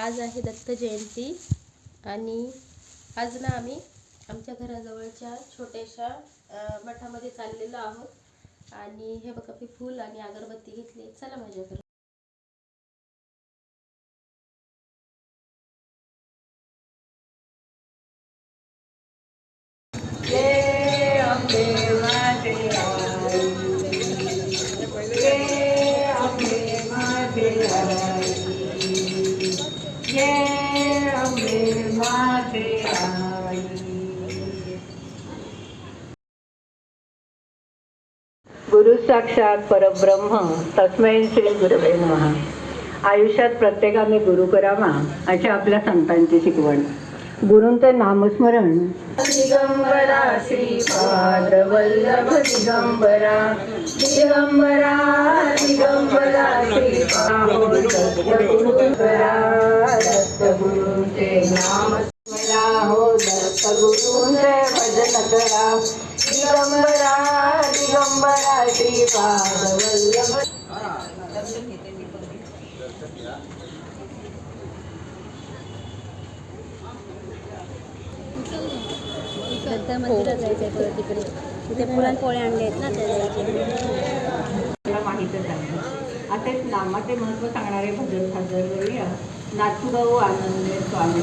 आज आहे दत्त जयंती आणि आज ना आम्ही आमच्या घराजवळच्या छोट्याशा मठामध्ये चाललेलो आहोत आणि हे बघा मी फूल आणि अगरबत्ती घेतली. चला माझ्याकडे. गुरु साक्षात परब्रह्म तस्मै श्री गुरवे नमः. आयुष्यात प्रत्येकाने गुरु करावा अशी आपल्या संतांची शिकवण. गुरूंचे नामस्मरण दिगंबरा श्रीपाद वल्लभ दिगंबरा दिगंबरा दिगंबरा श्रीपाद दत्तगुरूंचे नाम स्मरा हो दत्तगुरूंचे भजन करा दिगंबरा दिगंबरा श्रीपाद वल्लभ. सध्या मंदिरात जायचं आहे तिकडे. तिथे पुरणपोळ्या आणले आहेत ना त्या जायचे. माहीतच आहे. असेच नामाचे महत्त्व सांगणारे भजन सादर करूया. नाथुराव आनंद स्वामी.